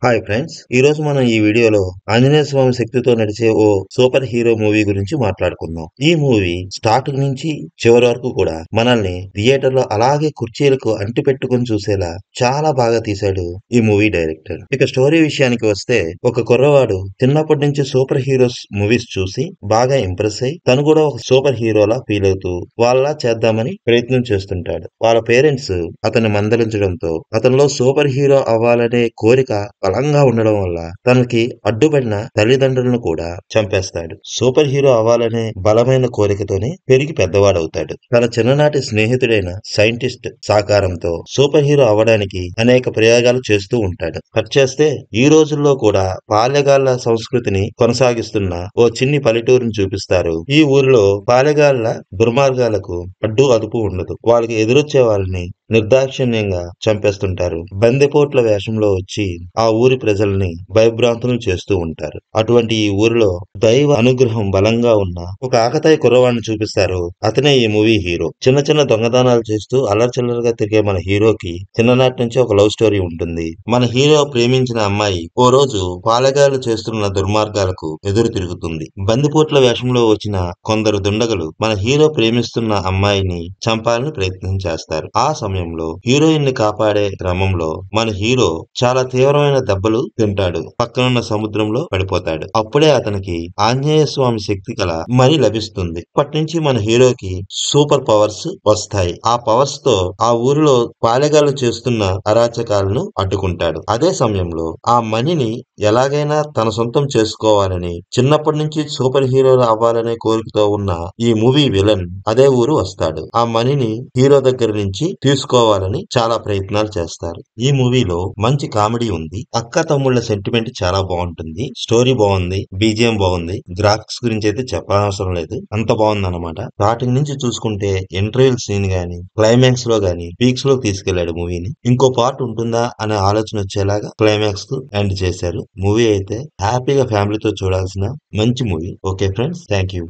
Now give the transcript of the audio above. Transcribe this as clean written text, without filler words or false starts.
Hi friends, ఈ రోజు మనం ఈ వీడియోలో ఆంజనేయ స్వామి శక్తితో నడిచే ఓ సూపర్ హీరో మూవీ గురించి మాట్లాడుకుందాం. ఈ మూవీ స్టార్టింగ్ నుంచి చివరి వరకు కూడా మనల్ని థియేటర్ లో అలాగే కుర్చీలకు అంటి పెట్టుకుని చూసేలా చాలా బాగా తీశాడు ఈ మూవీ డైరెక్టర్. ఇక స్టోరీ విషయానికి వస్తే, ఒక కుర్రవాడు చిన్నప్పటి నుంచి సూపర్ హీరోస్ మూవీస్ చూసి బాగా ఇంప్రెస్ అయి తను కూడా ఒక సూపర్ హీరోలా ఫీల్ అవుతూ వాళ్ళ చేద్దామని ప్రయత్నం చేస్తుంటాడు. వాళ్ళ పేరెంట్స్ అతన్ని మందలించడంతో అతనిలో సూపర్ హీరో అవ్వాలనే కోరిక బలంగా ఉండడం వల్ల తనకి అడ్డుపడిన తల్లిదండ్రులను కూడా చంపేస్తాడు. సూపర్ హీరో అవ్వాలనే బలమైన కోరికతోనే పెరిగి పెద్దవాడవుతాడు. తన చిన్ననాటి స్నేహితుడైన సైంటిస్ట్ సహకారంతో సూపర్ హీరో అవ్వడానికి అనేక ప్రయోగాలు చేస్తూ ఉంటాడు. కట్ చేస్తే ఈ రోజుల్లో కూడా బాల్యగాళ్ల సంస్కృతిని కొనసాగిస్తున్న ఓ చిన్ని పల్లెటూరుని చూపిస్తారు. ఈ ఊరిలో బాల్యగాళ్ల దుర్మార్గాలకు అడ్డు అదుపు ఉండదు. వాళ్ళకి ఎదురొచ్చే వాళ్ళని నిర్దాక్షిణ్యంగా చంపేస్తుంటారు. బందిపోట్ల వేషంలో వచ్చి ఆ ఊరి ప్రజల్ని భయభ్రాంతులను చేస్తూ ఉంటారు. అటువంటి ఈ ఊరిలో దైవ అనుగ్రహం బలంగా ఉన్న ఒక ఆకతాయి కుర్రవాడిని చూపిస్తారు. అతనే ఈ మూవీ హీరో. చిన్న చిన్న దొంగదానాలు చేస్తూ అల్లర్చిల్లరగా తిరిగే మన హీరోకి చిన్ననాటి నుంచి ఒక లవ్ స్టోరీ ఉంటుంది. మన హీరో ప్రేమించిన అమ్మాయి ఓ రోజు పాలెగాలు చేస్తున్న దుర్మార్గాలకు ఎదురు తిరుగుతుంది. బందిపోట్ల వేషంలో వచ్చిన కొందరు దుండగులు మన హీరో ప్రేమిస్తున్న అమ్మాయిని చంపాలని ప్రయత్నం చేస్తారు. ఆ సమయంలో హీరోయిన్ ని కాపాడే క్రమంలో మన హీరో చాలా తీవ్రమైన దెబ్బలు తింటాడు. పక్కనున్న సముద్రంలో పడిపోతాడు. అప్పుడే అతనికి ఆంజనేయ స్వామి శక్తి కల మణి లభిస్తుంది. అప్పటి నుంచి మన హీరోకి సూపర్ పవర్స్ వస్తాయి. ఆ పవర్స్ తో ఆ ఊరిలో పాలెగాలు చేస్తున్న అరాచకాలను అడ్డుకుంటాడు. అదే సమయంలో ఆ మణిని ఎలాగైనా తన సొంతం చేసుకోవాలని చిన్నప్పటి నుంచి సూపర్ హీరో అవ్వాలనే కోరికతో ఉన్న ఈ మూవీ విలన్ అదే ఊరు వస్తాడు. ఆ మణిని హీరో దగ్గర నుంచి తీసుకోవాలని చాలా ప్రయత్నాలు చేస్తారు. ఈ మూవీలో మంచి కామెడీ ఉంది. అక్క తమ్ముళ్ల సెంటిమెంట్ చాలా బాగుంటుంది. స్టోరీ బాగుంది, బీజిఎం బాగుంది. గ్రాఫిక్స్ గురించి అయితే చెప్పనవసరం లేదు, అంత బాగుంది అనమాట. స్టార్టింగ్ నుంచి చూసుకుంటే ఇంటర్వ్యూల్ సీన్ గానీ, క్లైమాక్స్ లో గానీ పీక్స్ లో తీసుకెళ్లాడు మూవీని. ఇంకో పార్ట్ ఉంటుందా అనే ఆలోచన వచ్చేలాగా క్లైమాక్స్ కు ఎండ్ చేశారు. మూవీ అయితే హ్యాపీగా ఫ్యామిలీతో చూడాల్సిన మంచి movie. Okay friends, thank you.